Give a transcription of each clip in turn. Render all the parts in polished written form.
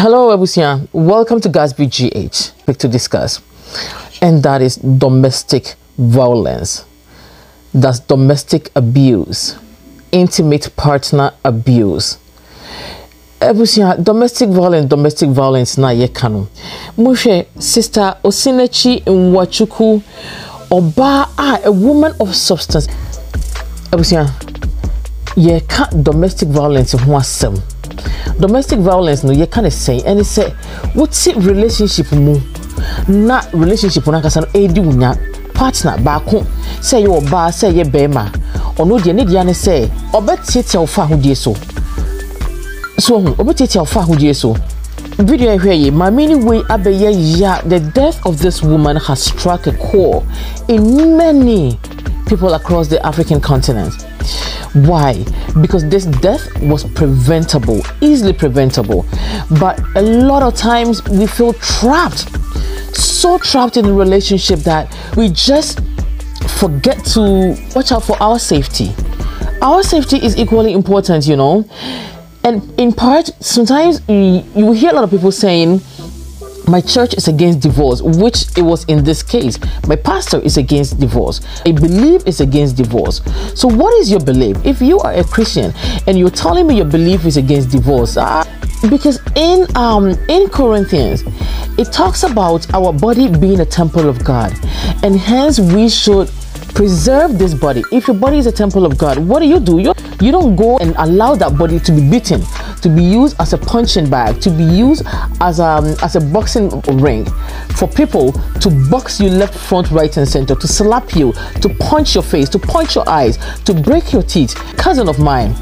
Hello, Abusia. Welcome to GATSBYGH. Pick to discuss, and that is domestic violence. That's domestic abuse, intimate partner abuse. Abusia, domestic violence na ye kanu. Mushe sister Osinichi Nwachuku Oba a woman of substance. Abusia, ye can't domestic violence in wasem. Domestic violence no you can't say and say what's it relationship mu not relationship na kasa no edi unya partner back home say you oba say ye bema or no de need ya say obetete ofa hodie so obetete ofa hodie so video here ye my many way abeye ya the death of this woman has struck a core in many people across the African continent. Why? Because this death was preventable, easily preventable, but a lot of times we feel trapped, so trapped in a relationship that we just forget to watch out for our safety. Our safety is equally important, you know, and in part sometimes you hear a lot of people saying my church is against divorce, which it was in this case. My pastor is against divorce. I believe it's against divorce. So what is your belief? If you are a Christian and you're telling me your belief is against divorce, because in Corinthians, it talks about our body being a temple of God, and hence we should preserve this body. If your body is a temple of God, what do? You don't go and allow that body to be beaten, to be used as a punching bag, to be used as a boxing ring, for people to box you left, front, right, and center, to slap you, to punch your face, to punch your eyes, to break your teeth. A cousin of mine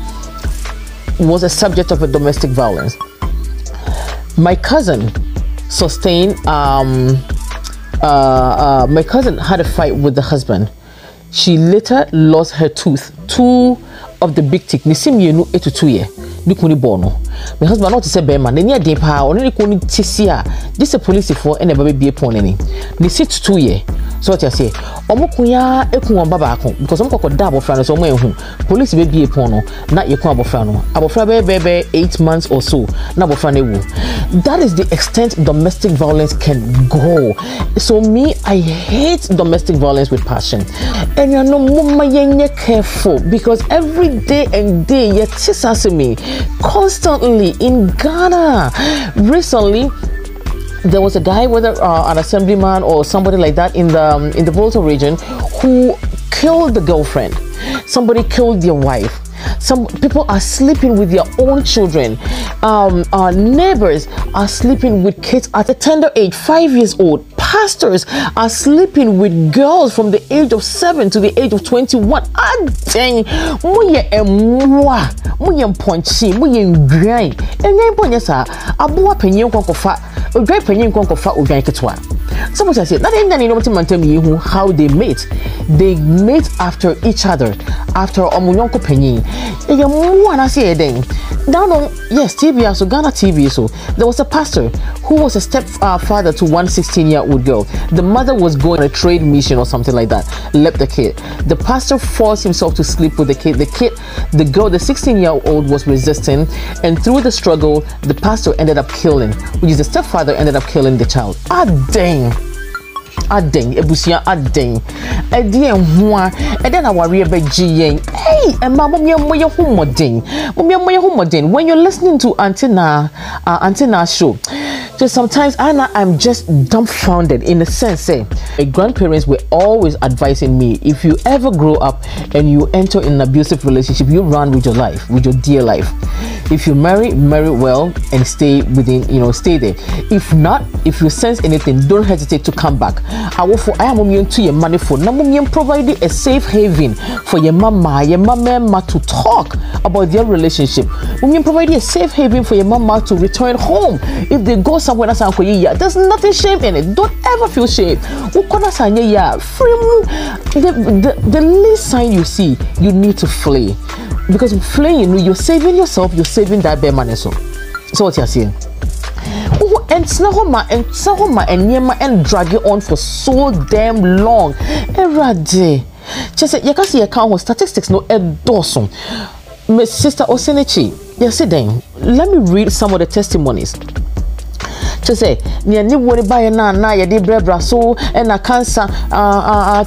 was a subject of a domestic violence. My cousin sustained. My cousin had a fight with the husband. She later lost her tooth. Two of the big teeth. Nisimye no 8 to 2 years. Nikuni bono. My husband not to say bema. Neni a depa. Only kuni tisia. This a police for and a baby be upon any. Ni sit 2 years. So what I say? Omukuya ekuwa baba akon because omukoko da abofra no so mo ehun. Police be upon no. Na yekun abofra no. Abofra be 8 months or so. Na abofra ne wu. That is the extent domestic violence can go. So me, I hate domestic violence with passion. And you know, mama yenye careful because every day and day you tease me constantly in Ghana. Recently, there was a guy, whether an assemblyman or somebody like that in the Volta region, who killed the girlfriend. Somebody killed their wife. Some people are sleeping with their own children. Our neighbors are sleeping with kids at a tender age, 5 years old. Pastors are sleeping with girls from the age of 7 to the age of 21. Ah, dang! Muye emwa, muye mponchi, muye ngrai. Enye mponye sa, abuwa penye nkonkofa, ugrai penye nkonkofa ugrai ketwa. Somebody said, not in the how they mate. They mate after each other, after omunyonko penye. Now, yes, TV, so Ghana TV, so there was a pastor who was a stepfather to one 16-year-old girl. The mother was going on a trade mission or something like that, left the kid. The pastor forced himself to sleep with the kid. The girl, the 16-year-old was resisting, and through the struggle, the pastor ended up killing, which is the stepfather ended up killing the child. Ah, dang. Adeng ebusia adeng edi enhoa and then our rebe gyen hey and mama moye humodin when you're listening to antenna show. So sometimes I'm just dumbfounded in the sense say my grandparents were always advising me, if you ever grow up and you enter in an abusive relationship, you run with your life, with your dear life. If you marry well and stay within, stay there. If not, if you sense anything, don't hesitate to come back. I am to your money for providing a safe haven for your mama to talk about their relationship. We providing a safe haven for your mama to return home. If they go somewhere else, there's nothing shame in it. Don't ever feel shame. The least sign you see, you need to flee. Because fleeing, you're saving yourself, you're saving that bear money. So what you're saying? And Snahoma and Yema and drag it on for so damn long. Every day. Just say, you can see account statistics no dorsum. Miss Sister Osinichi, yes, then let me read some of the testimonies. to say near ni worry by na ya de brebra so and a cancer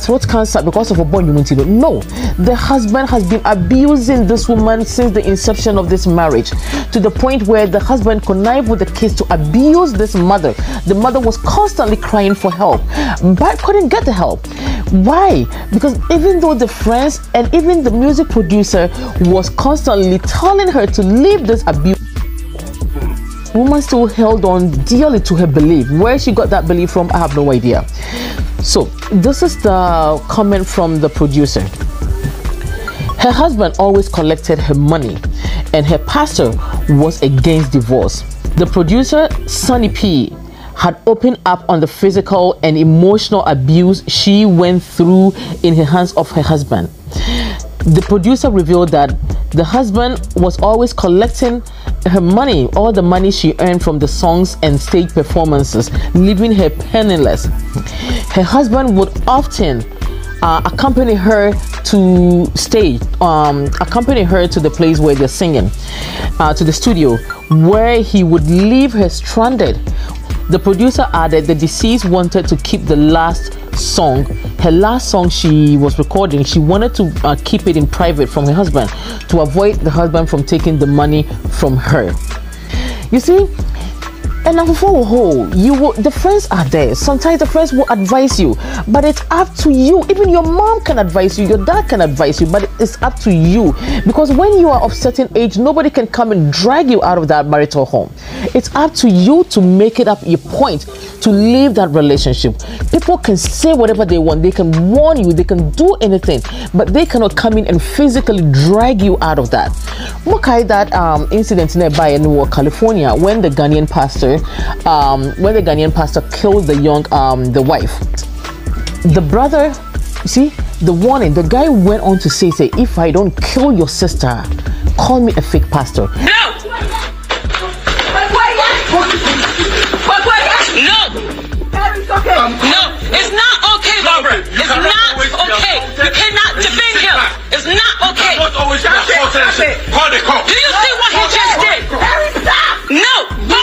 throat cancer because of a born unity. No, the husband has been abusing this woman since the inception of this marriage, to the point where the husband connived with the kids to abuse this mother. The mother was constantly crying for help but couldn't get the help. Why? Because even though the friends and even the music producer was constantly telling her to leave this abuse, woman still held on dearly to her belief. Where she got that belief from, I have no idea. So this is the comment from the producer. Her husband always collected her money and her pastor was against divorce. The producer, Sunny P, had opened up on the physical and emotional abuse she went through in the hands of her husband. The producer revealed that the husband was always collecting her money, all the money she earned from the songs and stage performances, leaving her penniless. Her husband would often accompany her to stage, accompany her to the place where they're singing, to the studio, where he would leave her stranded. The producer added the deceased wanted to keep the last song, her last song she was recording. She wanted to keep it in private from her husband to avoid the husband from taking the money from her. You see, and now for a whole, the friends are there. Sometimes the friends will advise you, but it's up to you. Even your mom can advise you, your dad can advise you, but it's up to you. Because when you are of certain age, nobody can come and drag you out of that marital home. It's up to you to make it up your point to leave that relationship. People can say whatever they want, they can warn you, they can do anything, but they cannot come in and physically drag you out of that. Look at that incident nearby in California when the Ghanaian pastor killed the young the wife. The brother, you see, the warning, the guy went on to say, if I don't kill your sister, call me a fake pastor. No! No! Okay. No, it's not okay, Barbara. It's not okay. You cannot defend him. It's not okay. Call the cop. Do you see what he just did? No, no,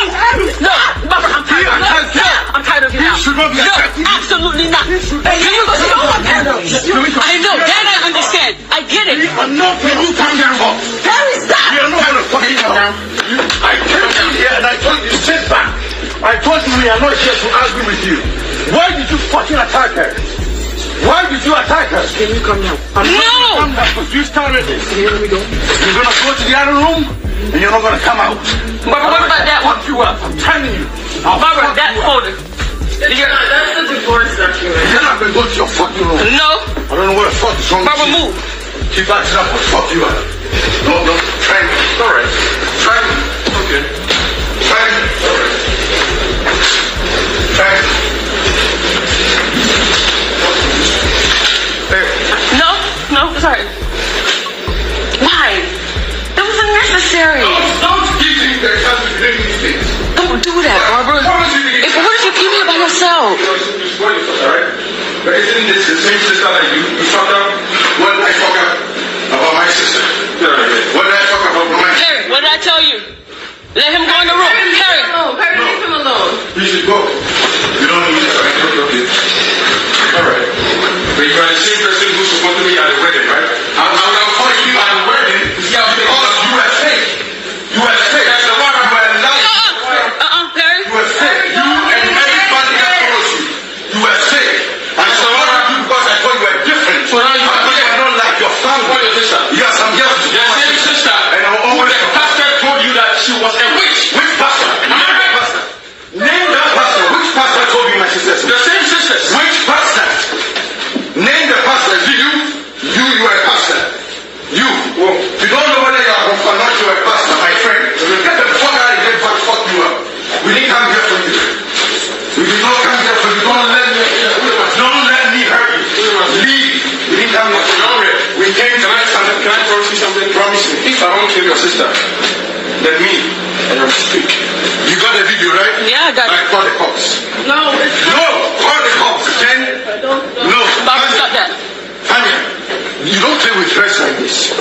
Barbara, I'm tired of him. No, I'm tired of him now. No, absolutely not. I know, that I understand. I get it. Enough, you calm down. Harry, stop. You're not gonna fucking calm down. I came down here and I told you to sit back. I told you we are not here to argue with you. Why did you fucking attack her? Why did you attack her? Can you come down? No! Because you started this. Here we go. You're gonna go to the other room and you're not gonna come out. Barbara, what about that one? Fuck you up. I'm telling you. Barbara, that folder. That's the divorce document. You're not gonna go to your fucking room. No. I don't know what the fuck is wrong with Barbara, you. move. Keep that up or fuck you up. No, try me. Alright. Try me. Okay. Try me. Alright. Try me. No, sorry. Why? That was unnecessary. Don't give me the chance to do these things. Don't do that, Barbara. What if you keep it by yourself? Alright? But isn't this the same sister that you fucked up? What did I fuck up about my sister? What did I fuck up about my sister? Harry, what did I tell you? Let him go in the room. Harry, leave him alone. You should go. You don't need to. Okay. Alright. But you are the same person who's supposed to be at the wedding, right? I'm calling you at the wedding because you were fake. You were fake. That's the one. You were lying. Harry. You were fake. You and everybody that follows you. You were fake. And so what I do because I thought you were different. I thought you were not like your family. Yes, I'm here to your same sister. And I will always. The pastor told you that she was a witch. Which pastor? Name that pastor. Name that pastor. Which pastor told you my sister? The same sisters. Which pastor? Name the pastor. You are a pastor. You don't know whether you are or not. You are a pastor, my friend. Get the fuck out of here before I fuck you up. We didn't come here for you. We did not come here for you. Don't let me hurt you. Leave. We didn't come here for you. We came to can I promise you something? Promise me. If I don't kill your sister, let me and I speak. You got the video, right? Yeah, I got it. Call the cops. No, it's not. No, call the cops, okay? No. Barbara, stop that. Tanya, you don't play with threats like this.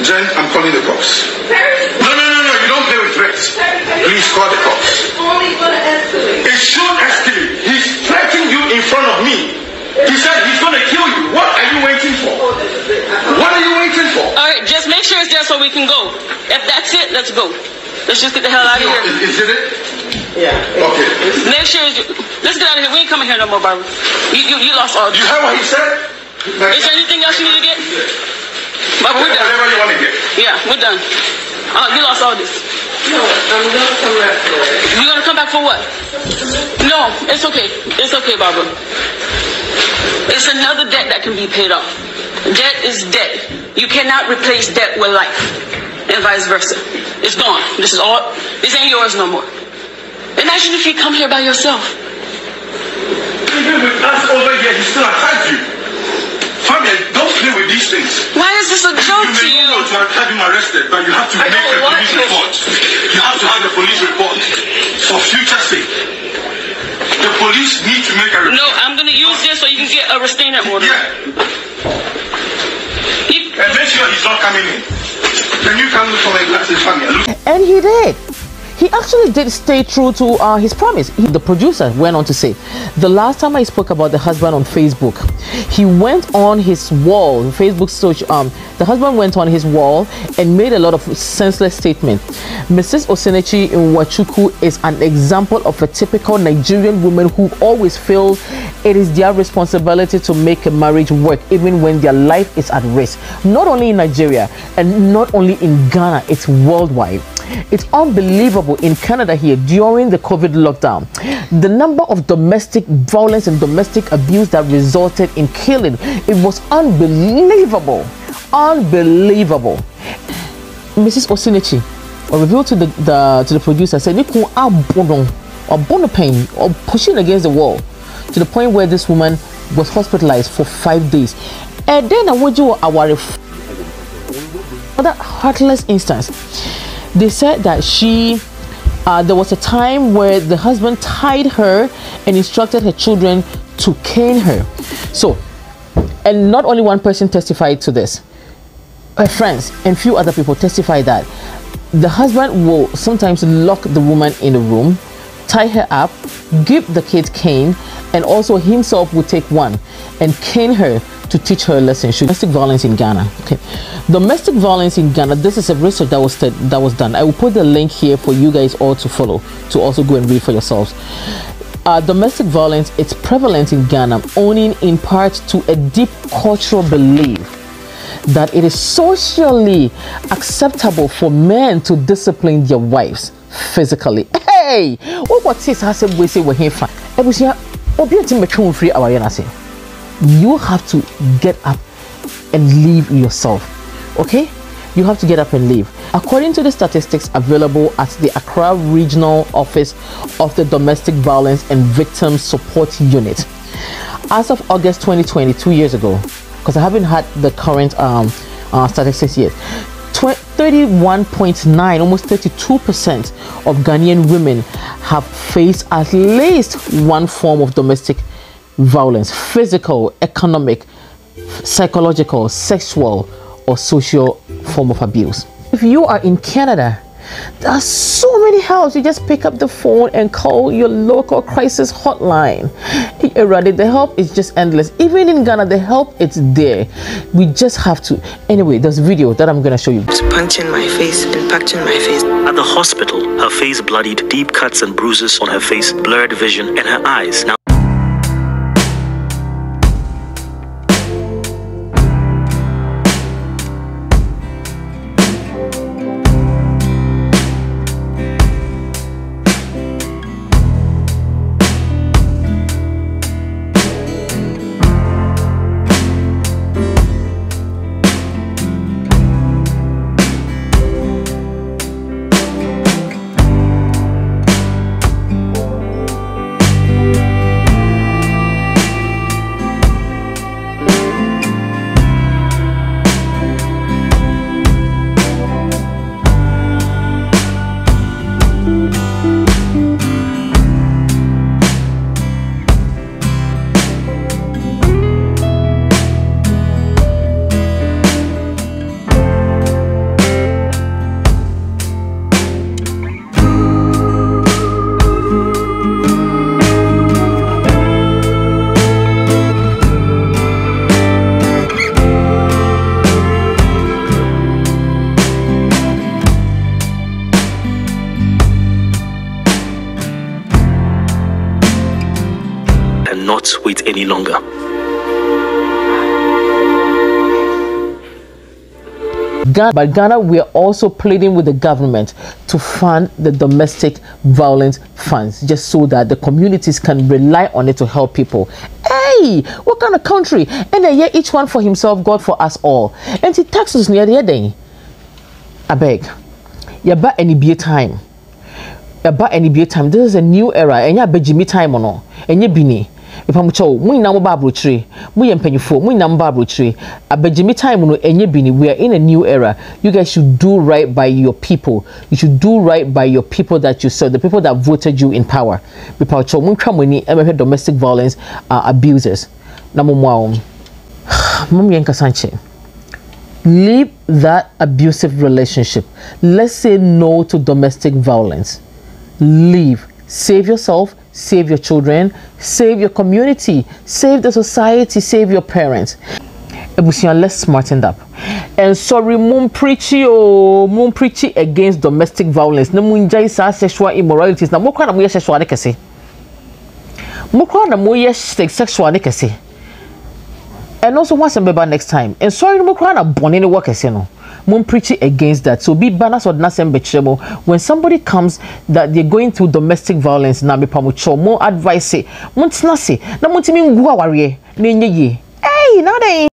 Jen, I'm calling the cops. No, you don't play with threats. Please call the cops. Only gonna escalate. that's it. Let's go. Let's just get the hell out of here. Is it? Yeah. Okay. Next year, let's get out of here. We ain't coming here no more, Barbara. You lost all. You heard what he said? Is there anything else you need to get? Barbara, we're done. Whatever you want to get. Yeah, we're done. You lost all this. No, I'm gonna come back for it. You're gonna come back for what? No, it's okay. It's okay, Barbara. It's another debt that can be paid off. Debt is debt. You cannot replace debt with life, and vice versa. It's gone. This ain't yours no more. Imagine if you come here by yourself. Even with us over here, he still attacked you. Fabian, don't play with these things. Why is this a joke to You you? may want to have him arrested, but you have to make a police report. You have to have a police report for future sake. The police need to make a report. No, I'm gonna use this so you can get a restraining order. Yeah. And make sure he's not coming in. Can you come for my glasses, Fabian? And he did. He actually did stay true to his promise. The producer went on to say, the last time I spoke about the husband on Facebook, he went on his wall, Facebook social, the husband went on his wall and made a lot of senseless statements. Mrs. Osinichi in Wachuku is an example of a typical Nigerian woman who always feels it is their responsibility to make a marriage work even when their life is at risk. Not only in Nigeria and not only in Ghana, it's worldwide. It's unbelievable in Canada here during the COVID lockdown. The number of domestic violence and domestic abuse that resulted in killing, it was unbelievable. Unbelievable. Mrs. Osinichi revealed to the producer, said, or pain or pushing against the wall to the point where this woman was hospitalized for 5 days. And then another heartless instance. They said that there was a time where the husband tied her and instructed her children to cane her. So, and not only one person testified to this. Her friends and few other people testified that the husband will sometimes lock the woman in a room, tie her up, give the kid cane, and also himself would take one and cane her to teach her a lesson. Domestic violence in Ghana. Okay, domestic violence in Ghana. This is a research that was done. I will put the link here for you guys all to follow, to also go and read for yourselves. Domestic violence, it's prevalent in Ghana, owing in part to a deep cultural belief that it is socially acceptable for men to discipline their wives physically. Hey, what is happening? We say we're here fine. You have to get up and leave yourself. Okay, you have to get up and leave. According to the statistics available at the Accra Regional Office of the Domestic Violence and Victims Support Unit, as of August 2020, 2 years ago, because I haven't had the current statistics yet, 31.9, almost 32% of Ghanaian women have faced at least one form of domestic violence: physical, economic, psychological, sexual, or social form of abuse. If you are in Canada, there are so many helps. You just pick up the phone and call your local crisis hotline. The help is just endless. Even in Ghana, the help is there. We just have to. Anyway, there's a video that I'm gonna show you. Punching my face, impacting my face. At the hospital, her face bloodied, deep cuts and bruises on her face, blurred vision, and her eyes. Now not wait any longer. But Ghana, we are also pleading with the government to fund the domestic violence funds, just so that the communities can rely on it to help people. Hey, what kind of country? And then each one for himself, God for us all. And the taxes near the day. I beg. You buy any beer time. You buy any beer time. This is a new era. And you beg Jimmy time or no. And you bini. If I'm chow, we na mobile tree, we am penny for, we na mobile tree. I bet Jimmy time no any bini. We are in a new era. You guys should do right by your people. You should do right by your people that you serve, the people that voted you in power. Because chow, we come when you domestic violence abusers. Number one, Mummy and Kasanche, leave that abusive relationship. Let's say no to domestic violence. Leave. Save yourself. Save your children, save your community, save the society, save your parents. Ebusian, let's smarten up. And sorry, moon preachy against domestic violence. No moon sexual immoralities. Now, more kind of sexual advocacy. More kind of sexual advocacy. And also, once and baby next time. And sorry, no more kind of born in the work as you know. Moon preaching against that. So be banners or nothing betrayal. When somebody comes that they're going through domestic violence, na be pamucho more advice say, "Munti nasi, na munti mi ngua warrior, ni ye." Hey, now they.